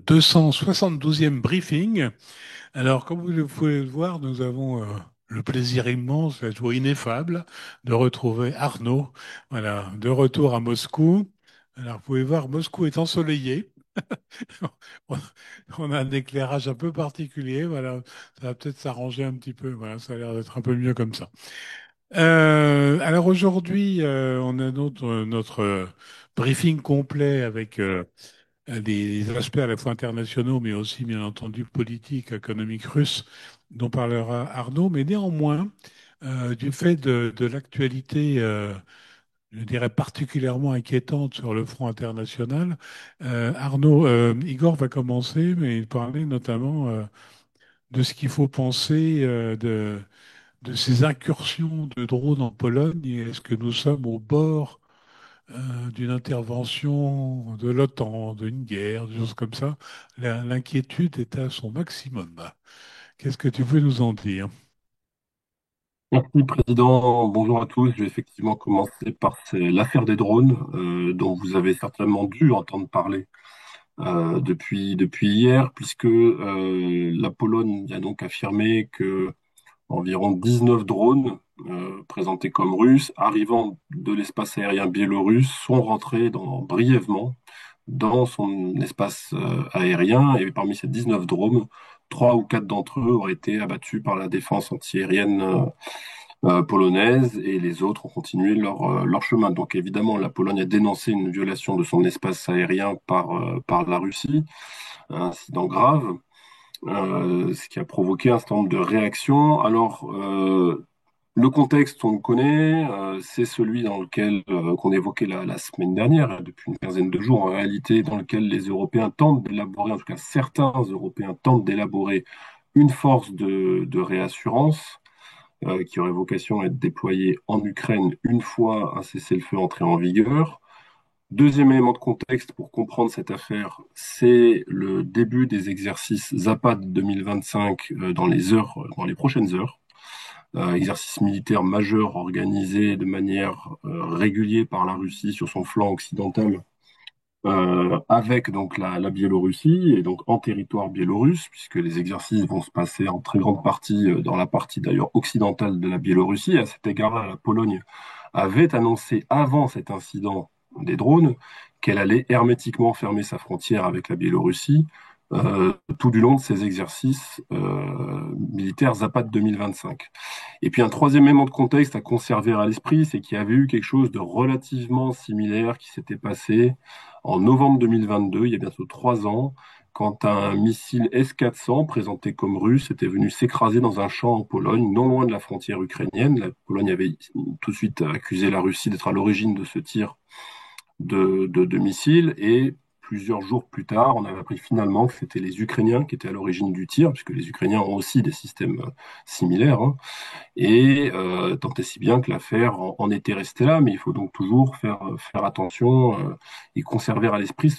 272e briefing. Alors, comme vous le pouvez le voir, nous avons le plaisir immense, la joie ineffable de retrouver Arnaud, voilà, de retour à Moscou. Alors, vous pouvez voir, Moscou est ensoleillé. On on a un éclairage un peu particulier, voilà. Ça va peut-être s'arranger un petit peu, voilà, ça a l'air d'être un peu mieux comme ça. Alors aujourd'hui, on a notre briefing complet avec des aspects à la fois internationaux, mais aussi, bien entendu, politiques, économiques russes, dont parlera Arnaud. Mais néanmoins, du fait de l'actualité, je dirais particulièrement inquiétante sur le front international, Igor va commencer, mais il parlait notamment de ce qu'il faut penser de ces incursions de drones en Pologne. Et est-ce que nous sommes au bord d'une intervention de l'OTAN, d'une guerre, des choses comme ça? L'inquiétude est à son maximum. Qu'est-ce que tu peux nous en dire? Merci, Président. Bonjour à tous. Je vais effectivement commencer par l'affaire des drones, dont vous avez certainement dû entendre parler depuis hier, puisque la Pologne a donc affirmé que environ 19 drones présentés comme russes, arrivant de l'espace aérien biélorusse, sont rentrés brièvement dans son espace aérien. Et parmi ces 19 drones, 3 ou 4 d'entre eux auraient été abattus par la défense antiaérienne polonaise, et les autres ont continué leur chemin. Donc évidemment, la Pologne a dénoncé une violation de son espace aérien par la Russie, un incident grave, ce qui a provoqué un certain nombre de réactions. Alors, le contexte, on le connaît, c'est celui dans lequel qu'on évoquait la semaine dernière, depuis une quinzaine de jours, en réalité, dans lequel les Européens tentent d'élaborer, en tout cas certains Européens tentent d'élaborer une force de réassurance qui aurait vocation à être déployé en Ukraine une fois un cessez-le-feu entré en vigueur. Deuxième élément de contexte pour comprendre cette affaire, c'est le début des exercices Zapad 2025 dans les prochaines heures. Exercice militaire majeur organisé de manière régulière par la Russie sur son flanc occidental, avec donc la Biélorussie et donc en territoire biélorusse, puisque les exercices vont se passer en très grande partie dans la partie d'ailleurs occidentale de la Biélorussie. À cet égard-là, la Pologne avait annoncé avant cet incident des drones qu'elle allait hermétiquement fermer sa frontière avec la Biélorussie tout du long de ces exercices militaires Zapad 2025. Et puis un troisième élément de contexte à conserver à l'esprit, c'est qu'il y avait eu quelque chose de relativement similaire qui s'était passé en novembre 2022, il y a bientôt 3 ans, quand un missile S-400 présenté comme russe était venu s'écraser dans un champ en Pologne, non loin de la frontière ukrainienne. La Pologne avait tout de suite accusé la Russie d'être à l'origine de ce tir de missiles, et plusieurs jours plus tard, on avait appris finalement que c'était les Ukrainiens qui étaient à l'origine du tir, puisque les Ukrainiens ont aussi des systèmes similaires, hein, et tant et si bien que l'affaire en était restée là. Mais il faut donc toujours faire attention et conserver à l'esprit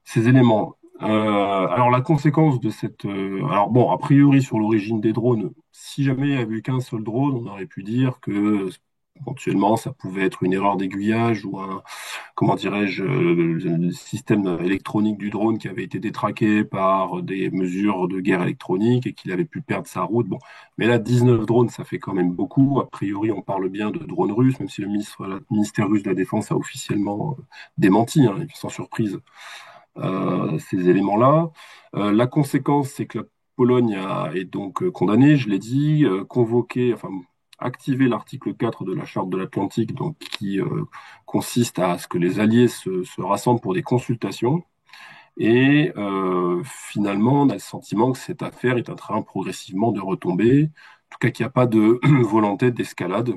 ces éléments. Alors la conséquence de alors bon, a priori sur l'origine des drones, si jamais il n'y avait eu qu'un seul drone, on aurait pu dire que éventuellement ça pouvait être une erreur d'aiguillage ou comment dirais-je, le système électronique du drone qui avait été détraqué par des mesures de guerre électronique et qu'il avait pu perdre sa route. Bon, mais là, 19 drones, ça fait quand même beaucoup. A priori, on parle bien de drones russes, même si le ministère russe de la Défense a officiellement démenti, hein, sans surprise, ces éléments-là. La conséquence, c'est que la Pologne est donc condamnée, je l'ai dit, convoquée, enfin activer l'article 4 de la Charte de l'Atlantique, donc qui consiste à ce que les alliés se rassemblent pour des consultations. Et finalement, on a le sentiment que cette affaire est en train progressivement de retomber. En tout cas, qu'il n'y a pas de volonté d'escalade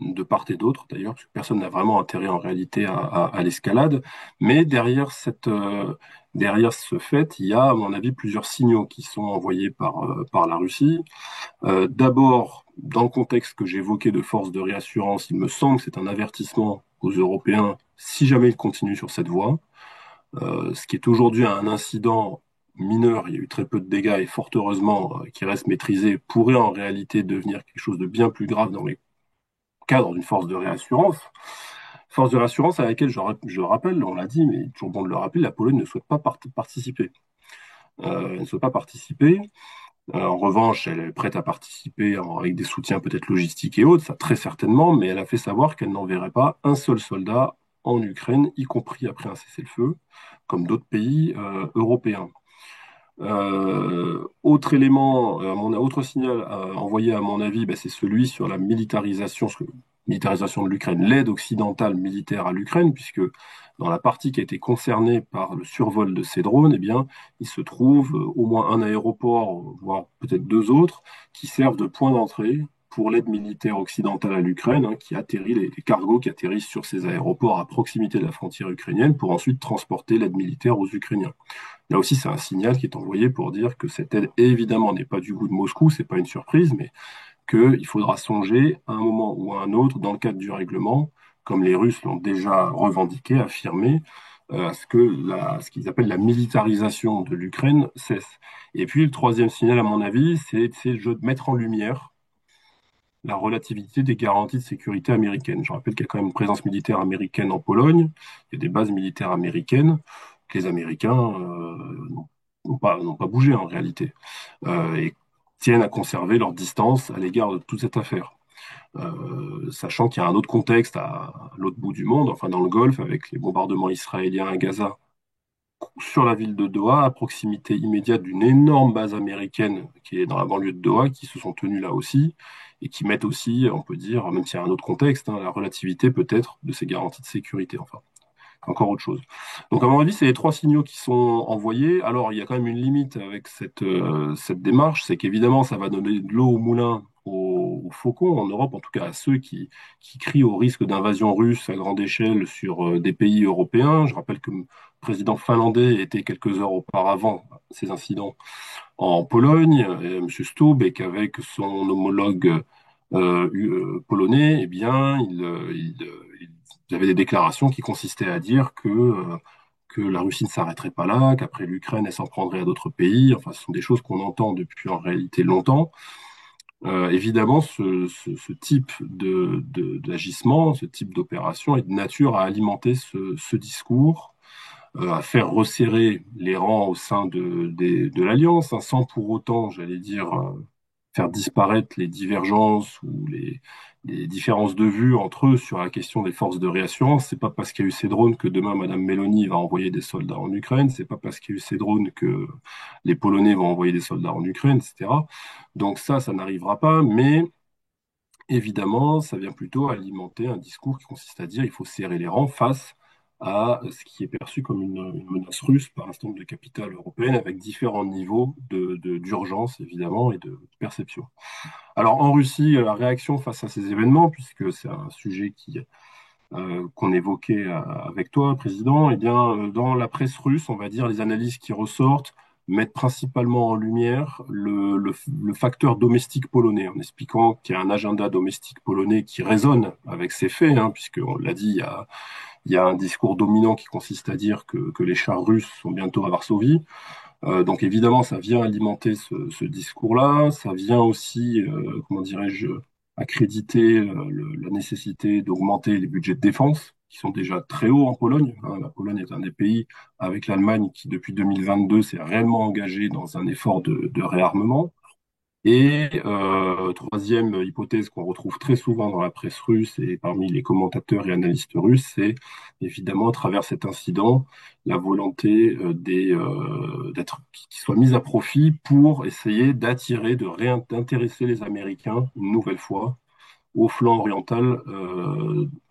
de part et d'autre, d'ailleurs, parce que personne n'a vraiment intérêt en réalité à l'escalade. Mais derrière ce fait, il y a, à mon avis, plusieurs signaux qui sont envoyés par la Russie. D'abord, dans le contexte que j'évoquais de force de réassurance, il me semble que c'est un avertissement aux Européens si jamais ils continuent sur cette voie. Ce qui est aujourd'hui un incident mineur, il y a eu très peu de dégâts et fort heureusement qui reste maîtrisé, pourrait en réalité devenir quelque chose de bien plus grave dans les cadre d'une force de réassurance. Force de rassurance à laquelle je rappelle, on l'a dit, mais toujours bon de le rappeler, la Pologne ne souhaite pas participer. Elle ne souhaite pas participer. En revanche, elle est prête à participer avec des soutiens peut-être logistiques et autres, ça très certainement, mais elle a fait savoir qu'elle n'enverrait pas un seul soldat en Ukraine, y compris après un cessez-le-feu, comme d'autres pays européens. Autre élément, autre signal envoyé à mon avis, ben, c'est celui sur la militarisation de l'Ukraine, l'aide occidentale militaire à l'Ukraine, puisque dans la partie qui a été concernée par le survol de ces drones, eh bien, il se trouve au moins un aéroport, voire peut-être deux autres, qui servent de point d'entrée pour l'aide militaire occidentale à l'Ukraine, hein, qui atterrit, les cargos qui atterrissent sur ces aéroports à proximité de la frontière ukrainienne pour ensuite transporter l'aide militaire aux Ukrainiens. Là aussi, c'est un signal qui est envoyé pour dire que cette aide, évidemment, n'est pas du goût de Moscou, c'est pas une surprise, mais qu'il faudra songer à un moment ou à un autre, dans le cadre du règlement, comme les Russes l'ont déjà revendiqué, affirmé, à ce qu'ils appellent la militarisation de l'Ukraine cesse. Et puis, le troisième signal, à mon avis, c'est de mettre en lumière la relativité des garanties de sécurité américaines. Je rappelle qu'il y a quand même une présence militaire américaine en Pologne, il y a des bases militaires américaines, que les Américains n'ont pas bougé en réalité, et tiennent à conserver leur distance à l'égard de toute cette affaire. Sachant qu'il y a un autre contexte à l'autre bout du monde, enfin dans le Golfe, avec les bombardements israéliens à Gaza, sur la ville de Doha, à proximité immédiate d'une énorme base américaine qui est dans la banlieue de Doha, qui se sont tenus là aussi, et qui mettent aussi, on peut dire, même s'il y a un autre contexte, hein, la relativité peut-être de ces garanties de sécurité, enfin, encore autre chose. Donc à mon avis, c'est les trois signaux qui sont envoyés. Alors il y a quand même une limite avec cette démarche, c'est qu'évidemment, ça va donner de l'eau au moulin aux faucons en Europe, en tout cas à ceux qui crient au risque d'invasion russe à grande échelle sur des pays européens. Je rappelle que le président finlandais était quelques heures auparavant ces incidents en Pologne, M. Stubb, et qu'avec son homologue polonais, eh bien, il y avait des déclarations qui consistaient à dire que la Russie ne s'arrêterait pas là, qu'après l'Ukraine, elle s'en prendrait à d'autres pays. Enfin, ce sont des choses qu'on entend depuis en réalité longtemps. Évidemment, ce type d'agissement, ce type d'opération est de nature à alimenter ce discours, à faire resserrer les rangs au sein de l'Alliance, hein, sans pour autant, j'allais dire, faire disparaître les divergences ou les différences de vue entre eux sur la question des forces de réassurance. C'est pas parce qu'il y a eu ces drones que demain Madame Meloni va envoyer des soldats en Ukraine. C'est pas parce qu'il y a eu ces drones que les Polonais vont envoyer des soldats en Ukraine, etc. Donc ça n'arrivera pas. Mais évidemment, ça vient plutôt alimenter un discours qui consiste à dire il faut serrer les rangs face à ce qui est perçu comme une menace russe par un certain nombre de capitales européennes avec différents niveaux d'urgence, évidemment, et de perception. Alors en Russie, la réaction face à ces événements, puisque c'est un sujet qu'on évoquait avec toi, Président, eh bien, dans la presse russe, on va dire, les analyses qui ressortent mettent principalement en lumière le facteur domestique polonais, en expliquant qu'il y a un agenda domestique polonais qui résonne avec ces faits, hein, puisqu'on l'a dit, il y a un discours dominant qui consiste à dire que les chars russes sont bientôt à Varsovie. Donc évidemment, ça vient alimenter ce discours-là. Ça vient aussi, comment dirais-je, accréditer la nécessité d'augmenter les budgets de défense, qui sont déjà très hauts en Pologne, hein. La Pologne est un des pays, avec l'Allemagne, qui depuis 2022 s'est réellement engagé dans un effort de réarmement. Et troisième hypothèse qu'on retrouve très souvent dans la presse russe et parmi les commentateurs et analystes russes, c'est évidemment à travers cet incident la volonté qui soit mise à profit pour essayer d'attirer, d'intéresser les Américains une nouvelle fois au flanc oriental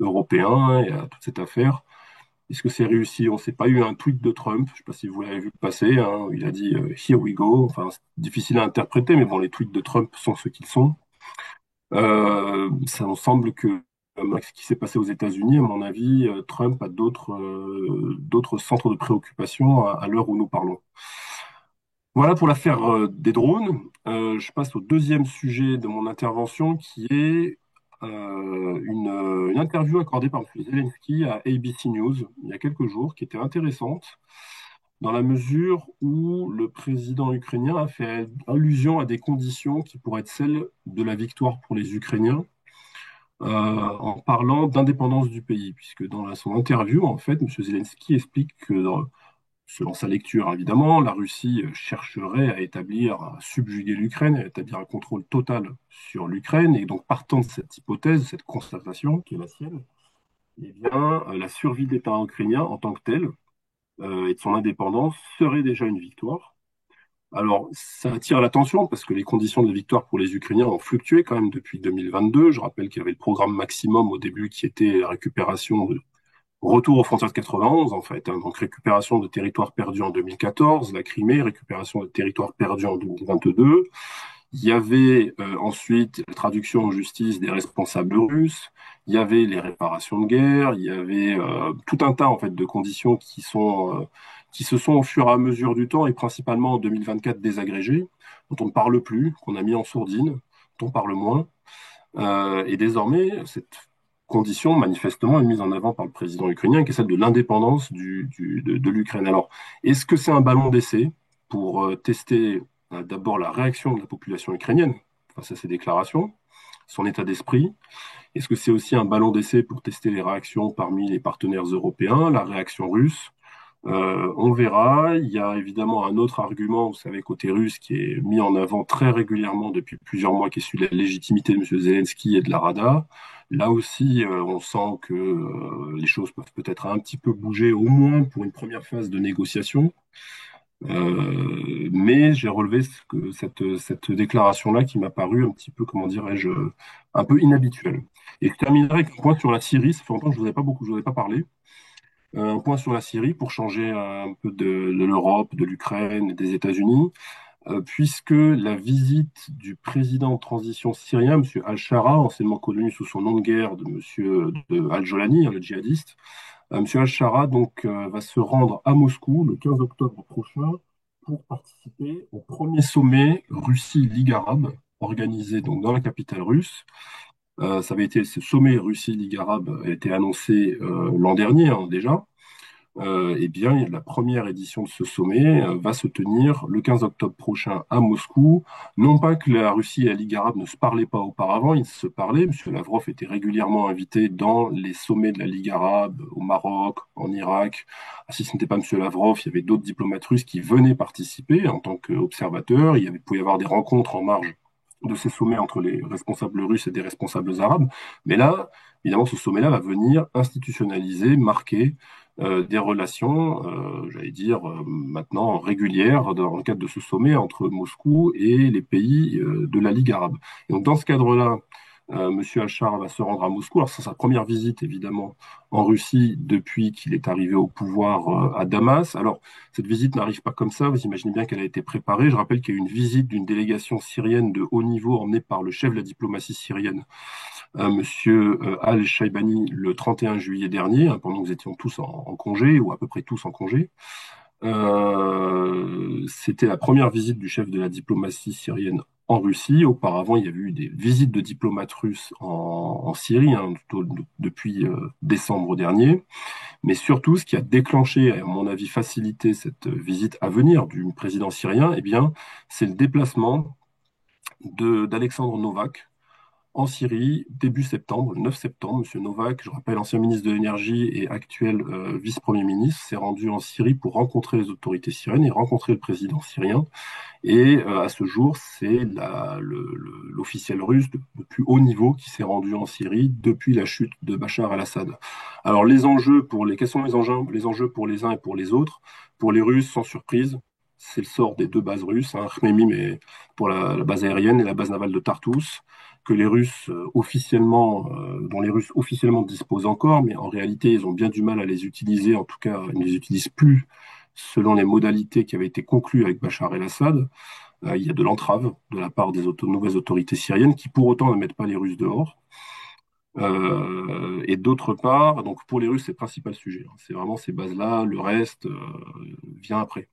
européen et à toute cette affaire. Est-ce que c'est réussi? On ne sait pas. Eu un tweet de Trump, je ne sais pas si vous l'avez vu passer, hein, où il a dit Here we go. Enfin, c'est difficile à interpréter, mais bon, les tweets de Trump sont ce qu'ils sont. Ça me semble que ce qui s'est passé aux États-Unis, à mon avis, Trump a d'autres centres de préoccupation à l'heure où nous parlons. Voilà pour l'affaire des drones. Je passe au deuxième sujet de mon intervention, qui est une interview accordée par M. Zelensky à ABC News il y a quelques jours, qui était intéressante, dans la mesure où le président ukrainien a fait allusion à des conditions qui pourraient être celles de la victoire pour les Ukrainiens. en parlant d'indépendance du pays, puisque dans son interview, en fait, M. Zelensky explique que, selon sa lecture évidemment, la Russie chercherait à établir, à subjuguer l'Ukraine, à établir un contrôle total sur l'Ukraine, et donc partant de cette hypothèse, cette constatation qui est la sienne, eh bien, la survie de l'État ukrainien en tant que tel et de son indépendance serait déjà une victoire. Alors, ça attire l'attention parce que les conditions de la victoire pour les Ukrainiens ont fluctué quand même depuis 2022. Je rappelle qu'il y avait le programme maximum au début qui était la récupération de retour aux frontières de 91 en fait, hein. Donc récupération de territoires perdus en 2014, la Crimée, récupération de territoires perdus en 2022. Il y avait ensuite la traduction en justice des responsables russes, il y avait les réparations de guerre, il y avait tout un tas en fait de conditions qui se sont au fur et à mesure du temps et principalement en 2024 désagrégées, dont on ne parle plus, qu'on a mis en sourdine, dont on parle moins. Et désormais, cette condition manifestement est mise en avant par le président ukrainien, qui est celle de l'indépendance de l'Ukraine. Alors, est-ce que c'est un ballon d'essai pour tester d'abord la réaction de la population ukrainienne face à ces déclarations, son état d'esprit? Est-ce que c'est aussi un ballon d'essai pour tester les réactions parmi les partenaires européens, la réaction russe? On verra. Il y a évidemment un autre argument, vous savez, côté russe, qui est mis en avant très régulièrement depuis plusieurs mois, qui est celui de la légitimité de M. Zelensky et de la Rada. Là aussi, on sent que les choses peuvent peut-être un petit peu bouger, au moins pour une première phase de négociation. Mais j'ai relevé cette déclaration-là qui m'a paru un petit peu, comment dirais-je, un peu inhabituelle. Et je terminerai avec un point sur la Syrie. Ça fait longtemps que je vous ai pas parlé. Un point sur la Syrie pour changer un peu de l'Europe, de l'Ukraine et des États-Unis, puisque la visite du président de transition syrien, M. Al-Shara, anciennement connu sous son nom de guerre de M. Al-Jolani, hein, le djihadiste, M. Al-Shara donc, va se rendre à Moscou le 15 octobre prochain pour participer au premier sommet Russie-Ligue arabe, organisé donc dans la capitale russe. Ça avait été ce sommet Russie-Ligue arabe a été annoncé l'an dernier hein, déjà. Eh bien, la première édition de ce sommet va se tenir le 15 octobre prochain à Moscou. Non pas que la Russie et la Ligue arabe ne se parlaient pas auparavant, ils se parlaient. M. Lavrov était régulièrement invité dans les sommets de la Ligue arabe, au Maroc, en Irak. Ah, si ce n'était pas M. Lavrov, il y avait d'autres diplomates russes qui venaient participer en tant qu'observateurs. Pouvait y avoir des rencontres en marge de ces sommets entre les responsables russes et des responsables arabes. Mais là, évidemment, ce sommet-là va venir institutionnaliser, marquer des relations, j'allais dire, maintenant régulières dans le cadre de ce sommet entre Moscou et les pays de la Ligue arabe. Et donc, dans ce cadre-là, Monsieur Achar va se rendre à Moscou. Alors, c'est sa première visite, évidemment, en Russie depuis qu'il est arrivé au pouvoir à Damas. Alors, cette visite n'arrive pas comme ça. Vous imaginez bien qu'elle a été préparée. Je rappelle qu'il y a eu une visite d'une délégation syrienne de haut niveau emmenée par le chef de la diplomatie syrienne, Monsieur Al-Shaibani, le 31 juillet dernier, hein, pendant que nous étions tous en congé, ou à peu près tous en congé. C'était la première visite du chef de la diplomatie syrienne en Russie. Auparavant, il y avait eu des visites de diplomates russes en Syrie, hein, depuis décembre dernier. Mais surtout, ce qui a déclenché, à mon avis, facilité cette visite à venir du président syrien, eh bien, c'est le déplacement d'Alexandre Novak, en Syrie, début septembre, le 9 septembre. Monsieur Novak, je rappelle, ancien ministre de l'Énergie et actuel vice-premier ministre, s'est rendu en Syrie pour rencontrer les autorités syriennes et rencontrer le président syrien. Et à ce jour, c'est l'officiel russe de plus haut niveau qui s'est rendu en Syrie depuis la chute de Bachar el-Assad. Alors, quels sont les enjeux pour les uns et pour les autres? Pour les Russes, sans surprise, c'est le sort des deux bases russes, hein, Khmeimim mais pour la base aérienne et la base navale de Tartous, que les Russes dont les Russes officiellement disposent encore, mais en réalité, ils ont bien du mal à les utiliser. En tout cas, ils ne les utilisent plus selon les modalités qui avaient été conclues avec Bachar el-Assad. Il y a de l'entrave de la part des nouvelles autorités syriennes qui, pour autant, ne mettent pas les Russes dehors. Et d'autre part, donc pour les Russes, c'est le principal sujet, hein. C'est vraiment ces bases-là, le reste vient après.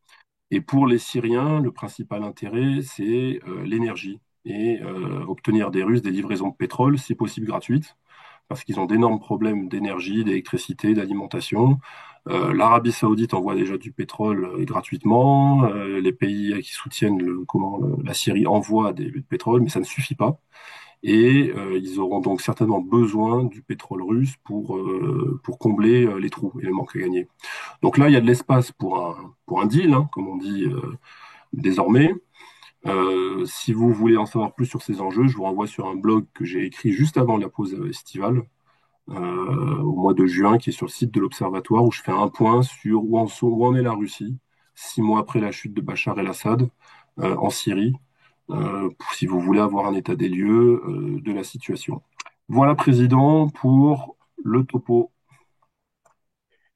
Et pour les Syriens, le principal intérêt, c'est l'énergie et obtenir des Russes des livraisons de pétrole, si possible gratuites, parce qu'ils ont d'énormes problèmes d'énergie, d'électricité, d'alimentation. L'Arabie Saoudite envoie déjà du pétrole gratuitement. Les pays qui soutiennent la Syrie envoient du pétrole, mais ça ne suffit pas. et ils auront donc certainement besoin du pétrole russe pour combler les trous et les manques à gagner. Donc là, il y a de l'espace pour un deal, hein, comme on dit désormais. Si vous voulez en savoir plus sur ces enjeux, je vous renvoie sur un blog que j'ai écrit juste avant la pause estivale, au mois de juin, qui est sur le site de l'Observatoire, où je fais un point sur où en est la Russie, 6 mois après la chute de Bachar el-Assad en Syrie, si vous voulez avoir un état des lieux de la situation. Voilà, Président, pour le topo.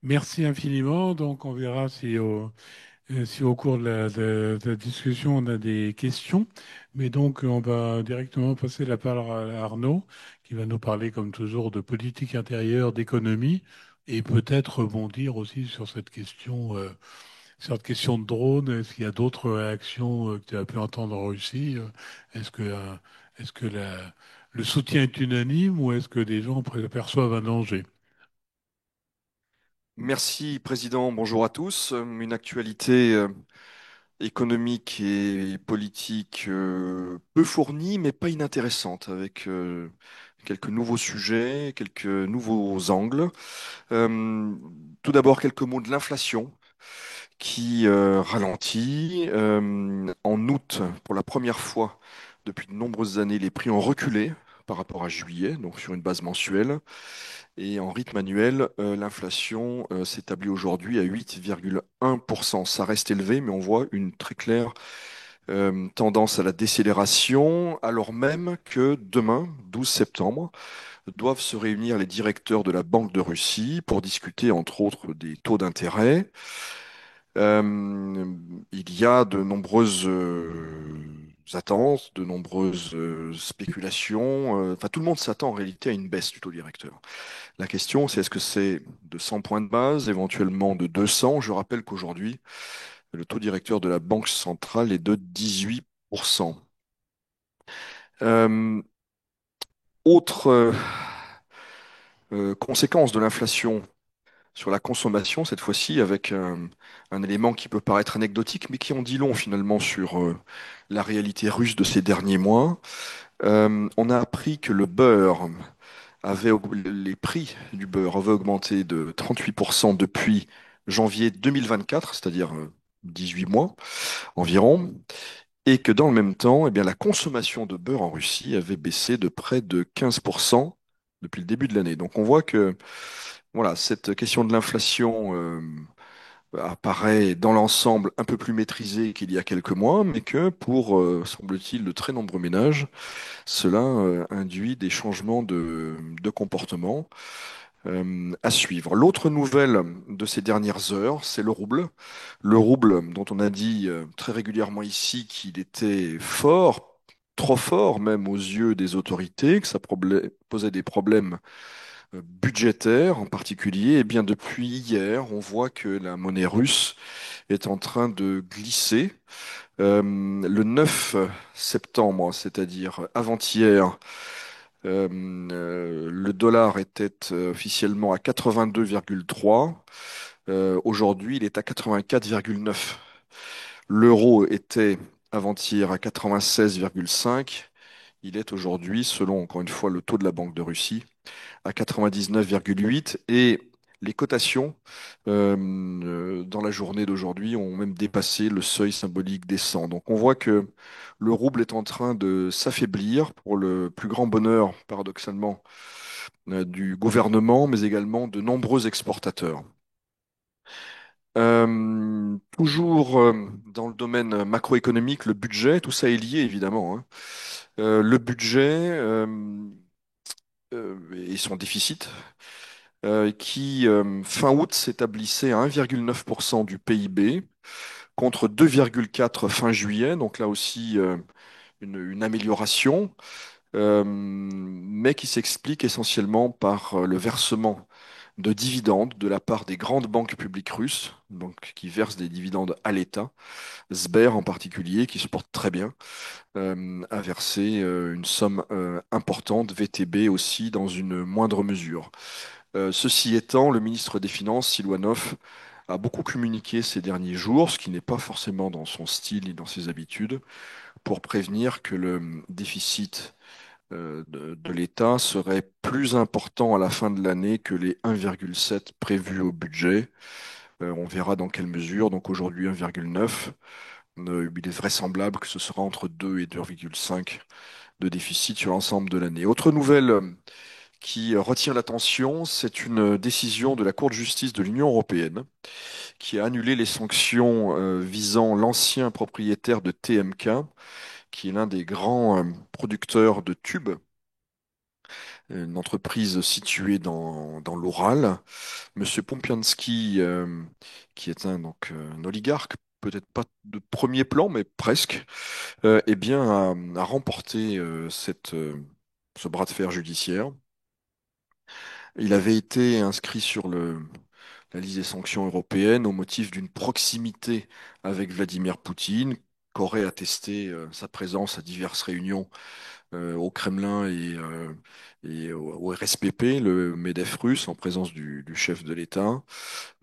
Merci infiniment. Donc, on verra si au cours de la discussion, on a des questions. Mais donc, on va directement passer la parole à Arnaud, qui va nous parler, comme toujours, de politique intérieure, d'économie, et peut-être rebondir aussi sur cette question de drone. Est-ce qu'il y a d'autres réactions que tu as pu entendre en Russie? Est-ce que le soutien est unanime ou est-ce que des gens perçoivent un danger? Merci, Président. Bonjour à tous. Une actualité économique et politique peu fournie, mais pas inintéressante, avec quelques nouveaux sujets, quelques nouveaux angles. Euh, Tout d'abord, quelques mots de l'inflation qui ralentit. En août, pour la première fois depuis de nombreuses années, les prix ont reculé par rapport à juillet, donc sur une base mensuelle. Et en rythme annuel, l'inflation s'établit aujourd'hui à 8,1%. Ça reste élevé, mais on voit une très claire tendance à la décélération, alors même que demain, 12 septembre, doivent se réunir les directeurs de la Banque de Russie pour discuter, entre autres, des taux d'intérêt. Il y a de nombreuses attentes, de nombreuses spéculations. Enfin, tout le monde s'attend en réalité à une baisse du taux directeur. La question, c'est est-ce que c'est de 100 points de base, éventuellement de 200? Je rappelle qu'aujourd'hui, le taux directeur de la Banque centrale est de 18%. Euh, Autre conséquence de l'inflation sur la consommation, cette fois-ci avec un élément qui peut paraître anecdotique, mais qui en dit long finalement sur la réalité russe de ces derniers mois. On a appris que le beurre les prix du beurre avaient augmenté de 38% depuis janvier 2024, c'est-à-dire 18 mois environ, et que dans le même temps, eh bien, la consommation de beurre en Russie avait baissé de près de 15% depuis le début de l'année. Donc on voit que voilà, cette question de l'inflation apparaît dans l'ensemble un peu plus maîtrisée qu'il y a quelques mois, mais que pour, semble-t-il, de très nombreux ménages, cela induit des changements de comportement à suivre. L'autre nouvelle de ces dernières heures, c'est le rouble. Le rouble dont on a dit très régulièrement ici qu'il était fort, trop fort même aux yeux des autorités, que ça posait des problèmes budgétaires en particulier. Et bien depuis hier, on voit que la monnaie russe est en train de glisser. Le 9 septembre, c'est-à-dire avant-hier, le dollar était officiellement à 82,3. Aujourd'hui, il est à 84,9. L'euro était avant-hier à 96,5. Il est aujourd'hui, selon encore une fois le taux de la Banque de Russie, à 99,8. Et les cotations dans la journée d'aujourd'hui ont même dépassé le seuil symbolique des 100. Donc on voit que le rouble est en train de s'affaiblir pour le plus grand bonheur, paradoxalement, du gouvernement, mais également de nombreux exportateurs. Toujours dans le domaine macroéconomique, le budget, tout ça est lié évidemment, hein. Le budget et son déficit, qui fin août s'établissait à 1,9% du PIB contre 2,4 fin juillet, donc là aussi une amélioration, mais qui s'explique essentiellement par le versement de dividendes de la part des grandes banques publiques russes, donc qui versent des dividendes à l'État. Sber en particulier, qui se porte très bien, a versé une somme importante, VTB aussi dans une moindre mesure. Ceci étant, le ministre des Finances, Silouanov, a beaucoup communiqué ces derniers jours, ce qui n'est pas forcément dans son style ni dans ses habitudes, pour prévenir que le déficit de l'État serait plus important à la fin de l'année que les 1,7 prévus au budget. On verra dans quelle mesure. Donc aujourd'hui 1,9. Il est vraisemblable que ce sera entre 2 et 2,5 de déficit sur l'ensemble de l'année. Autre nouvelle qui retient l'attention, c'est une décision de la Cour de justice de l'Union européenne qui a annulé les sanctions visant l'ancien propriétaire de TMK, qui est l'un des grands producteurs de tubes, une entreprise située dans l'Oural. Monsieur Pompianski, qui est un oligarque, peut-être pas de premier plan, mais presque, eh bien, a remporté ce bras de fer judiciaire. Il avait été inscrit sur la liste des sanctions européennes au motif d'une proximité avec Vladimir Poutine, qu'aurait attesté sa présence à diverses réunions au Kremlin et au RSPP, le MEDEF russe, en présence du chef de l'État.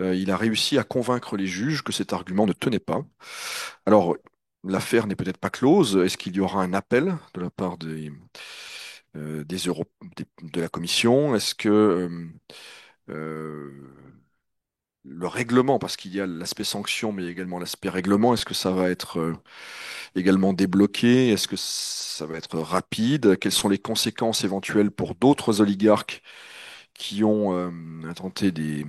Il a réussi à convaincre les juges que cet argument ne tenait pas. Alors, l'affaire n'est peut-être pas close. Est-ce qu'il y aura un appel de la part de la Commission? Est-ce que euh, le règlement, parce qu'il y a l'aspect sanction, mais également l'aspect règlement, est-ce que ça va être également débloqué? Est-ce que ça va être rapide? Quelles sont les conséquences éventuelles pour d'autres oligarques qui ont intenté des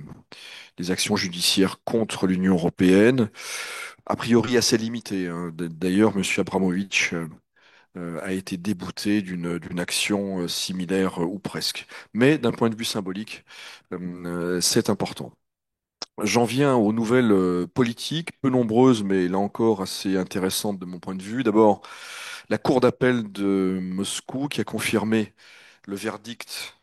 actions judiciaires contre l'Union européenne? A priori assez limité, hein. D'ailleurs, M. Abramovich a été débouté d'une action similaire ou presque. Mais d'un point de vue symbolique, c'est important. J'en viens aux nouvelles politiques, peu nombreuses, mais là encore assez intéressantes de mon point de vue. D'abord, la Cour d'appel de Moscou qui a confirmé le verdict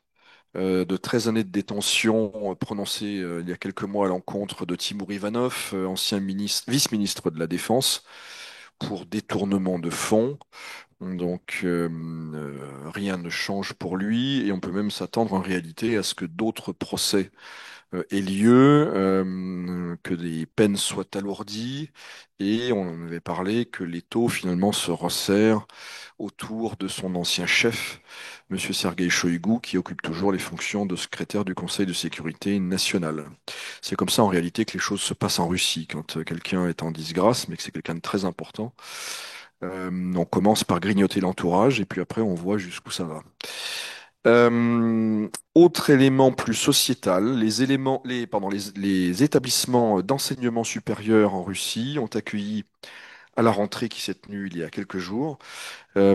de 13 années de détention prononcé il y a quelques mois à l'encontre de Timur Ivanov, ancien vice-ministre de la Défense, pour détournement de fonds. Donc rien ne change pour lui et on peut même s'attendre en réalité à ce que d'autres procès ait lieu, que des peines soient alourdies, et on en avait parlé que les taux finalement se resserrent autour de son ancien chef, Monsieur Sergueï Shoïgu, qui occupe toujours les fonctions de secrétaire du Conseil de sécurité nationale. C'est comme ça en réalité que les choses se passent en Russie, quand quelqu'un est en disgrâce, mais que c'est quelqu'un de très important. On commence par grignoter l'entourage, et puis après on voit jusqu'où ça va. Autre élément plus sociétal, les établissements d'enseignement supérieur en Russie ont accueilli à la rentrée qui s'est tenue il y a quelques jours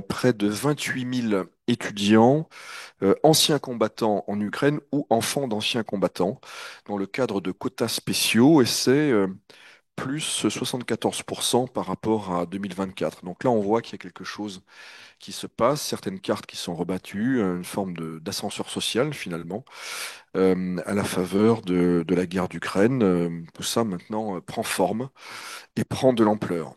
près de 28 000 étudiants, anciens combattants en Ukraine ou enfants d'anciens combattants, dans le cadre de quotas spéciaux, et c'est plus 74% par rapport à 2024. Donc là, on voit qu'il y a quelque chose qui se passe, certaines cartes qui sont rebattues, une forme d'ascenseur social finalement, à la faveur de la guerre d'Ukraine. Tout ça maintenant prend forme et prend de l'ampleur.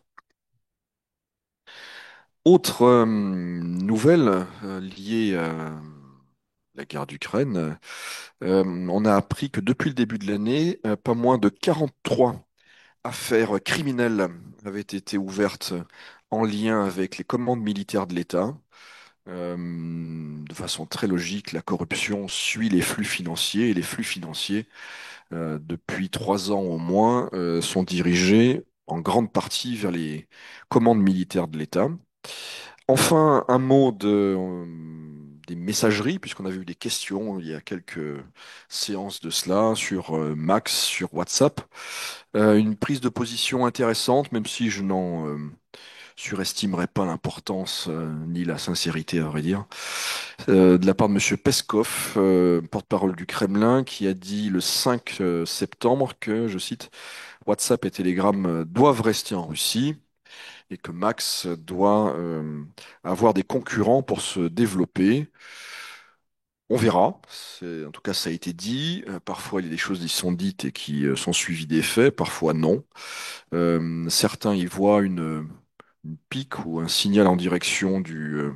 Autre nouvelle liée à la guerre d'Ukraine, on a appris que depuis le début de l'année, pas moins de 43 affaires criminelles avaient été ouvertes en lien avec les commandes militaires de l'État. De façon très logique, la corruption suit les flux financiers et les flux financiers, depuis 3 ans au moins, sont dirigés en grande partie vers les commandes militaires de l'État. Enfin, un mot des messageries, puisqu'on avait eu des questions il y a quelques séances de cela sur Max, sur WhatsApp. Une prise de position intéressante, même si je n'en surestimerai pas l'importance ni la sincérité, à vrai dire, de la part de Monsieur Peskov, porte-parole du Kremlin, qui a dit le 5 septembre que, je cite, WhatsApp et Telegram doivent rester en Russie et que Max doit avoir des concurrents pour se développer. On verra. En tout cas, ça a été dit. Parfois, il y a des choses qui sont dites et qui sont suivies des faits. Parfois, non. Certains y voient une pique ou un signal en direction du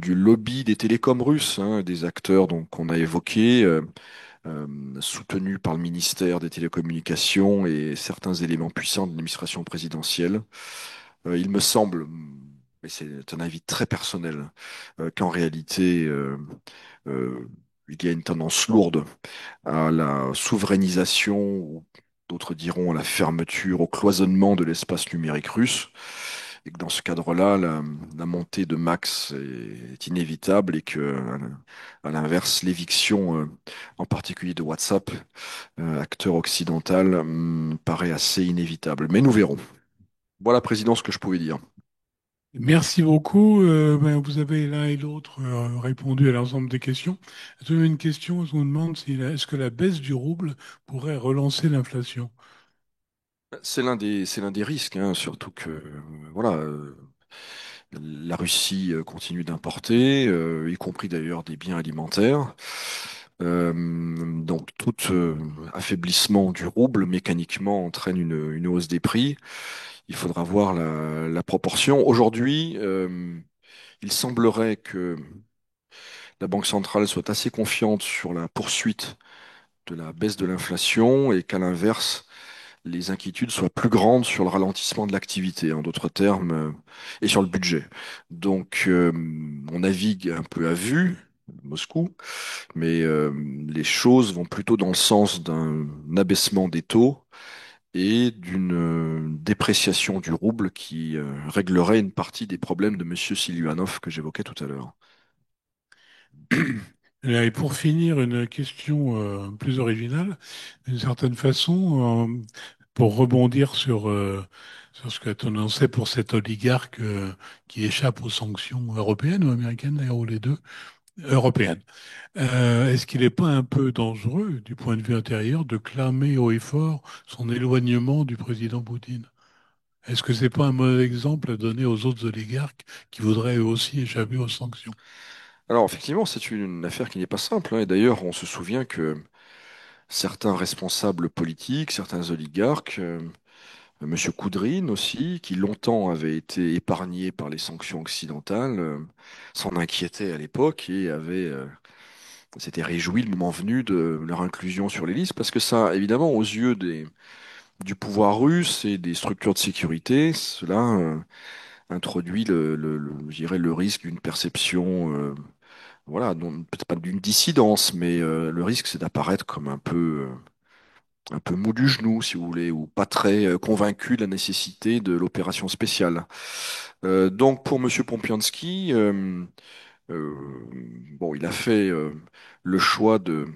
lobby des télécoms russes, hein, des acteurs donc qu'on a évoqués, euh, soutenus par le ministère des Télécommunications et certains éléments puissants de l'administration présidentielle. Il me semble mais c'est un avis très personnel, qu'en réalité, euh, il y a une tendance lourde à la souverainisation, ou d'autres diront à la fermeture, au cloisonnement de l'espace numérique russe, et que dans ce cadre-là, la montée de Max est inévitable et que, à l'inverse, l'éviction, en particulier de WhatsApp, acteur occidental, paraît assez inévitable. Mais nous verrons. Voilà, président, ce que je pouvais dire. Merci beaucoup. Vous avez l'un et l'autre répondu à l'ensemble des questions. J'ai une question, je vous demande si est-ce que la baisse du rouble pourrait relancer l'inflation? C'est l'un des risques, hein, surtout que voilà, la Russie continue d'importer, y compris d'ailleurs des biens alimentaires. Donc tout affaiblissement du rouble mécaniquement entraîne une hausse des prix. Il faudra voir la proportion. Aujourd'hui, il semblerait que la Banque centrale soit assez confiante sur la poursuite de la baisse de l'inflation et qu'à l'inverse, les inquiétudes soient plus grandes sur le ralentissement de l'activité, en d'autres termes, et sur le budget. Donc, on navigue un peu à vue, Moscou, mais les choses vont plutôt dans le sens d'un abaissement des taux et d'une dépréciation du rouble qui réglerait une partie des problèmes de Monsieur Siluanov que j'évoquais tout à l'heure. Et pour finir, une question plus originale, d'une certaine façon, pour rebondir sur ce que tu annonçais pour cet oligarque qui échappe aux sanctions européennes ou américaines, d'ailleurs, ou les deux, européennes. Est-ce qu'il n'est pas un peu dangereux, du point de vue intérieur, de clamer haut et fort son éloignement du président Poutine? Est-ce que c'est pas un mauvais exemple à donner aux autres oligarques qui voudraient eux aussi échapper aux sanctions? Alors, effectivement, c'est une affaire qui n'est pas simple, hein, et d'ailleurs, on se souvient que certains responsables politiques, certains oligarques, Monsieur Koudrine aussi, qui longtemps avait été épargné par les sanctions occidentales, s'en inquiétait à l'époque et s'était réjoui le moment venu de leur inclusion sur les listes, parce que ça, évidemment, aux yeux du pouvoir russe et des structures de sécurité, cela introduit je dirais, le risque d'une perception, voilà, peut-être pas d'une dissidence, mais le risque, c'est d'apparaître comme un peu mou du genou, si vous voulez, ou pas très convaincu de la nécessité de l'opération spéciale. Donc pour Monsieur Pompiansky, euh, bon, il a fait le choix euh,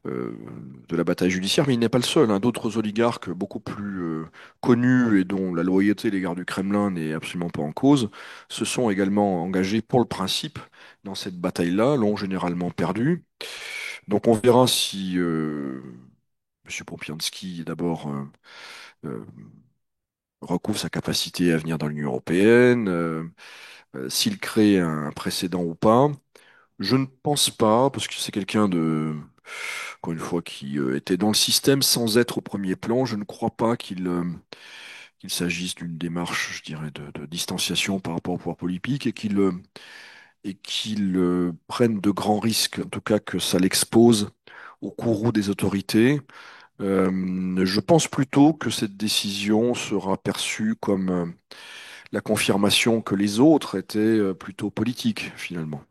de la bataille judiciaire, mais il n'est pas le seul, hein. D'autres oligarques beaucoup plus connus et dont la loyauté à l'égard du Kremlin n'est absolument pas en cause, se sont également engagés pour le principe dans cette bataille-là, l'ont généralement perdu. Donc on verra si M. Pompiansky d'abord euh, recouvre sa capacité à venir dans l'Union européenne, s'il crée un précédent ou pas. Je ne pense pas, parce que c'est quelqu'un encore une fois, qui était dans le système sans être au premier plan. Je ne crois pas qu'il s'agisse d'une démarche, je dirais, de distanciation par rapport au pouvoir politique et qu'il prenne de grands risques, en tout cas que ça l'expose au courroux des autorités. Je pense plutôt que cette décision sera perçue comme la confirmation que les autres étaient plutôt politiques, finalement.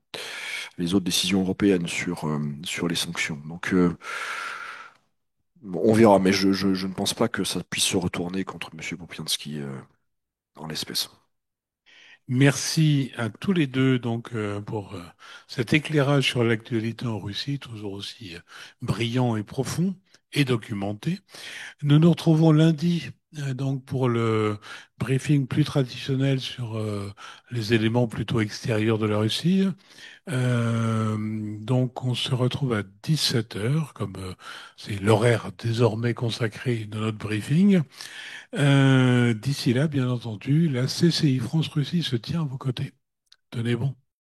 Les autres décisions européennes sur les sanctions. Donc, bon, on verra, mais je ne pense pas que ça puisse se retourner contre M. Popiansky en l'espèce. Merci à tous les deux donc pour cet éclairage sur l'actualité en Russie, toujours aussi brillant et profond et documenté. Nous nous retrouvons lundi donc pour le briefing plus traditionnel sur les éléments plutôt extérieurs de la Russie. Donc on se retrouve à 17 heures, comme c'est l'horaire désormais consacré de notre briefing. D'ici là, bien entendu, la CCI France-Russie se tient à vos côtés. Tenez bon.